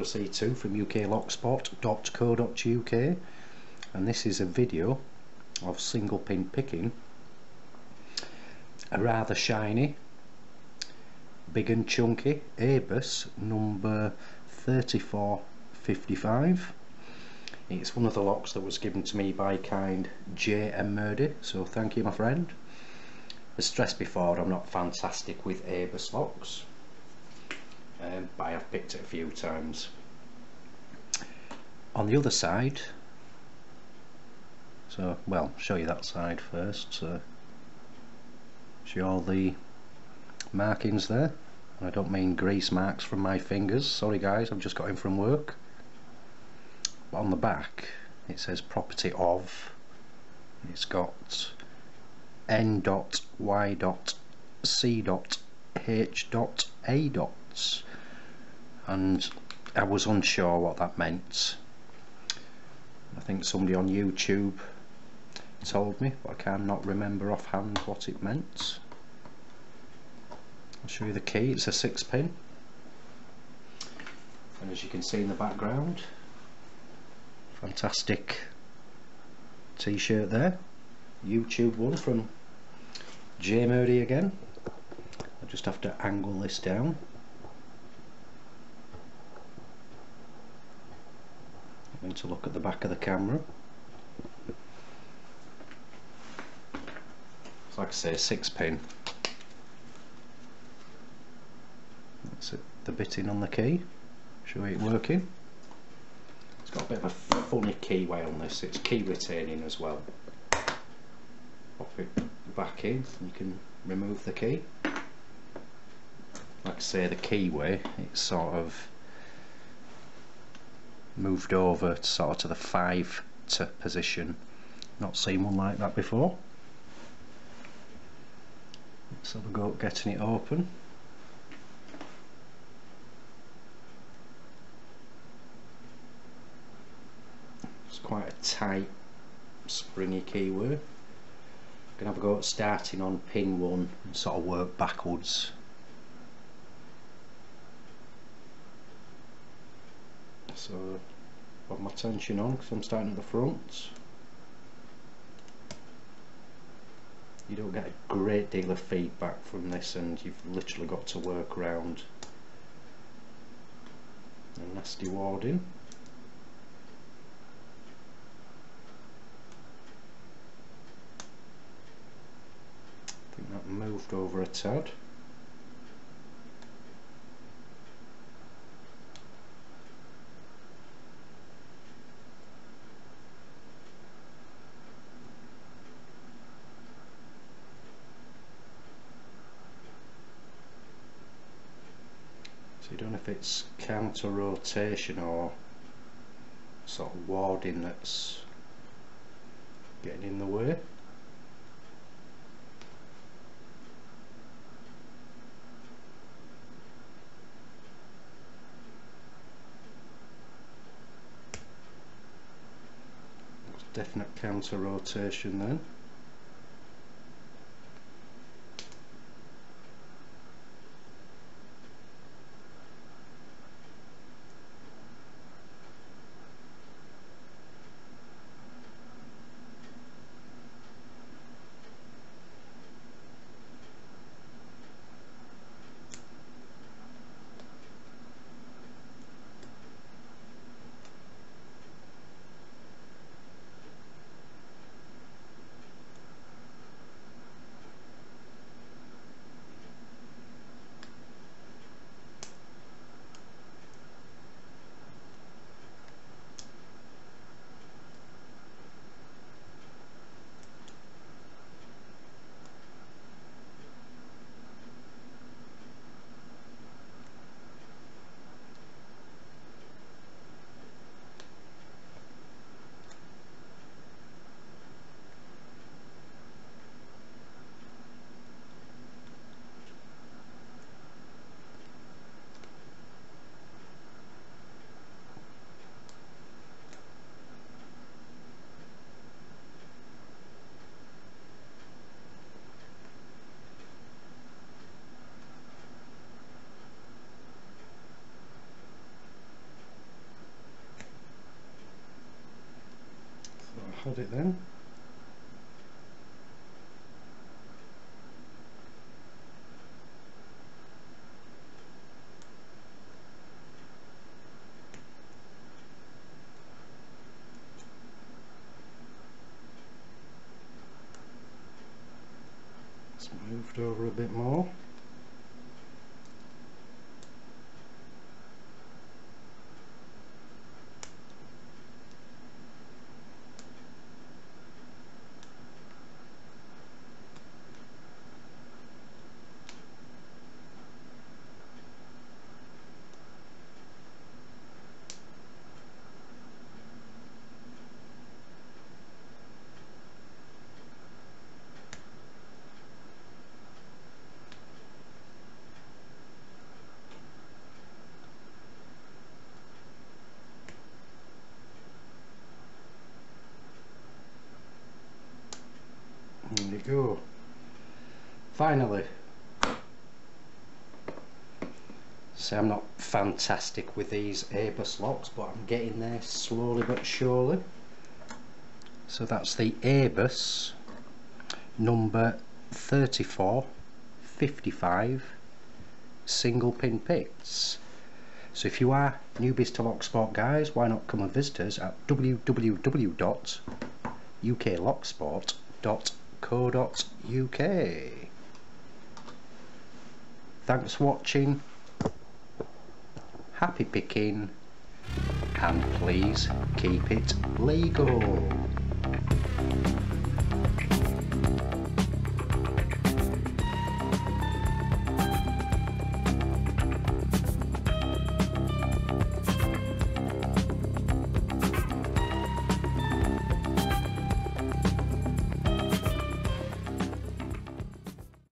Sandra C2 from uklockspot.co.uk, and this is a video of single pin picking a rather shiny, big and chunky Abus number 3455. It's one of the locks that was given to me by kind J and Murdy, so thank you my friend. As stressed before, I'm not fantastic with Abus locks, but I have picked it a few times. On the other side, so well, show you that side first, so show you all the markings there. I don't mean grease marks from my fingers, sorry guys, I've just got in from work. But on the back it says property of, it's got N.Y.C.A. and I was unsure what that meant. I think somebody on YouTube told me, but I cannot remember offhand what it meant. I'll show you the key. It's a 6-pin, and as you can see in the background, fantastic t-shirt there, YouTube one from J Murdy again. I just have to angle this down. I'm going to look at the back of the camera. It's like I say, 6-pin. That's it, the bitting on the key. Show you it working. It's got a bit of a funny keyway on this. It's key retaining as well. Pop it back in, you can remove the key. Like I say, the keyway, it's sort of moved over to sort of to the 5 position. Not seen one like that before. Let's have a go at getting it open. It's quite a tight, springy keyway. Gonna have a go at starting on pin 1 and sort of work backwards. So I've my tension on because I'm starting at the front. You don't get a great deal of feedback from this, and you've literally got to work around a nasty warding. I think that moved over a tad. So you don't know if it's counter rotation or sort of warding that's getting in the way. Definite counter rotation then. of it then. It's moved over a bit more. There you go. Finally. See, I'm not fantastic with these ABUS locks, but I'm getting there slowly but surely. So that's the ABUS number 3455 single pin pits. So if you are newbies to Locksport, guys, why not come and visit us at www.uklocksport.co.uk. Thanks for watching, happy picking, and please keep it legal.